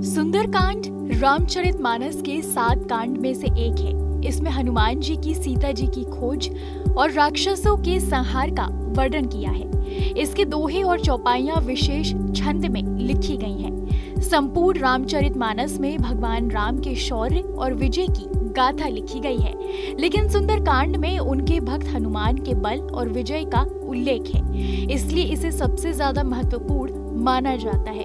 सुंदरकांड रामचरितमानस के 7 कांड में से एक है। इसमें हनुमान जी की सीता जी की खोज और राक्षसों के संहार का वर्णन किया है। इसके दोहे और चौपाइयां विशेष छंद में लिखी गई हैं। संपूर्ण रामचरितमानस में भगवान राम के शौर्य और विजय की गाथा लिखी गई है, लेकिन सुंदरकांड में उनके भक्त हनुमान के बल और विजय का उल्लेख है, इसलिए इसे सबसे ज्यादा महत्वपूर्ण माना जाता है।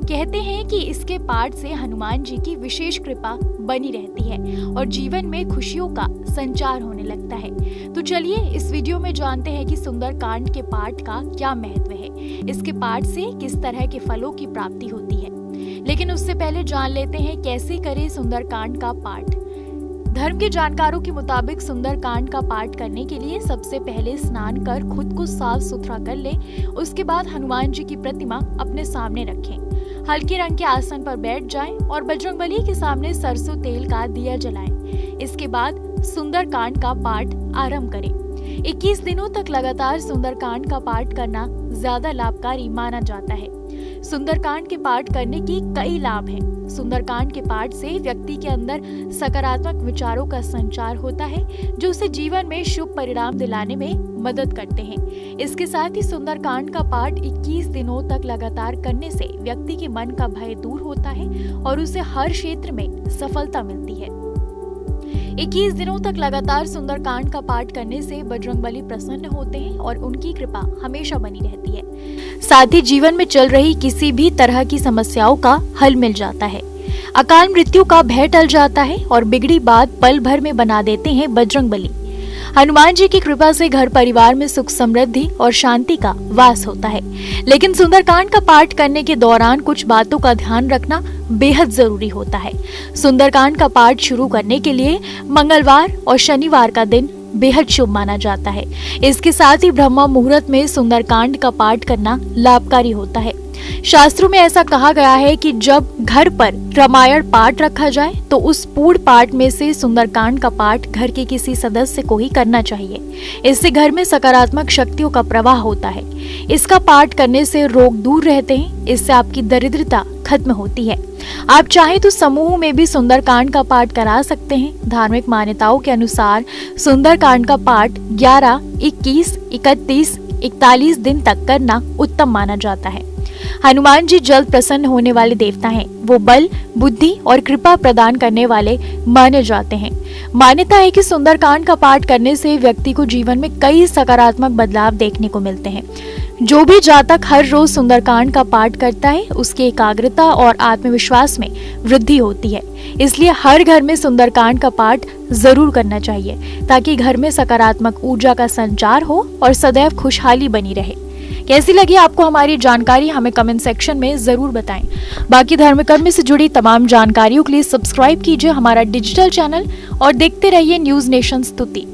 कहते हैं कि इसके पाठ से हनुमान जी की विशेष कृपा बनी रहती है और जीवन में खुशियों का संचार होने लगता है। तो चलिए इस वीडियो में जानते हैं कि सुंदरकांड के पाठ का क्या महत्व है, इसके पाठ से किस तरह के फलों की प्राप्ति होती है। लेकिन उससे पहले जान लेते हैं कैसे करें सुंदरकांड का पाठ। धर्म के जानकारों के मुताबिक सुंदरकांड का पाठ करने के लिए सबसे पहले स्नान कर खुद को साफ सुथरा कर ले। उसके बाद हनुमान जी की प्रतिमा अपने सामने रखें, हल्के रंग के आसन पर बैठ जाएं और बजरंगबली के सामने सरसों तेल का दिया जलाएं। इसके बाद सुंदरकांड का पाठ आरंभ करें। 21 दिनों तक लगातार सुंदरकांड का पाठ करना ज्यादा लाभकारी माना जाता है। सुंदरकांड के पाठ करने की कई लाभ हैं। सुंदरकांड के पाठ से व्यक्ति के अंदर सकारात्मक विचारों का संचार होता है, जो उसे जीवन में शुभ परिणाम दिलाने में मदद करते हैं। इसके साथ ही सुंदरकांड का पाठ 21 दिनों तक लगातार करने से व्यक्ति के मन का भय दूर होता है और उसे हर क्षेत्र में सफलता मिलती है। 21 दिनों तक लगातार सुंदरकांड का पाठ करने से बजरंगबली प्रसन्न होते हैं और उनकी कृपा हमेशा बनी रहती है। साथ ही जीवन में चल रही किसी भी तरह की समस्याओं का हल मिल जाता है। अकाल मृत्यु का भय टल जाता है और बिगड़ी बात पल भर में बना देते हैं बजरंगबली। हनुमान जी की कृपा से घर परिवार में सुख समृद्धि और शांति का वास होता है। लेकिन सुंदरकांड का पाठ करने के दौरान कुछ बातों का ध्यान रखना बेहद जरूरी होता है। सुंदरकांड का पाठ शुरू करने के लिए मंगलवार और शनिवार का दिन बेहद शुभ माना जाता है। इसके साथ ही ब्रह्म मुहूर्त में सुंदरकांड का पाठ करना लाभकारी होता है। शास्त्रों में ऐसा कहा गया है कि जब घर पर रामायण पाठ रखा जाए तो उस पूर्ण पाठ में से सुंदरकांड का पाठ घर के किसी सदस्य को ही करना चाहिए। इससे घर में सकारात्मक शक्तियों का प्रवाह होता है। इसका पाठ करने से रोग दूर रहते हैं। इससे आपकी दरिद्रता खत्म होती है। आप चाहें तो समूह में भी सुंदरकांड का पाठ करा सकते हैं। धार्मिक मान्यताओं के अनुसार सुंदरकांड का पाठ 11, 21, 31, 41 दिन तक करना उत्तम माना जाता है। हनुमान जी जल्द प्रसन्न होने वाले देवता हैं। वो बल, बुद्धि और कृपा प्रदान करने वाले माने जाते हैं। मान्यता है कि सुंदरकांड का पाठ करने से व्यक्ति को जीवन में कई सकारात्मक बदलाव देखने को मिलते हैं। जो भी जातक हर रोज सुंदरकांड का पाठ करता है, उसकी एकाग्रता और आत्मविश्वास में वृद्धि होती है। इसलिए हर घर में सुंदरकांड का पाठ जरूर करना चाहिए, ताकि घर में सकारात्मक ऊर्जा का संचार हो और सदैव खुशहाली बनी रहे। कैसी लगी आपको हमारी जानकारी, हमें कमेंट सेक्शन में जरूर बताएं। बाकी धर्म कर्म से जुड़ी तमाम जानकारियों के लिए सब्सक्राइब कीजिए हमारा डिजिटल चैनल और देखते रहिए न्यूज नेशन स्तुति।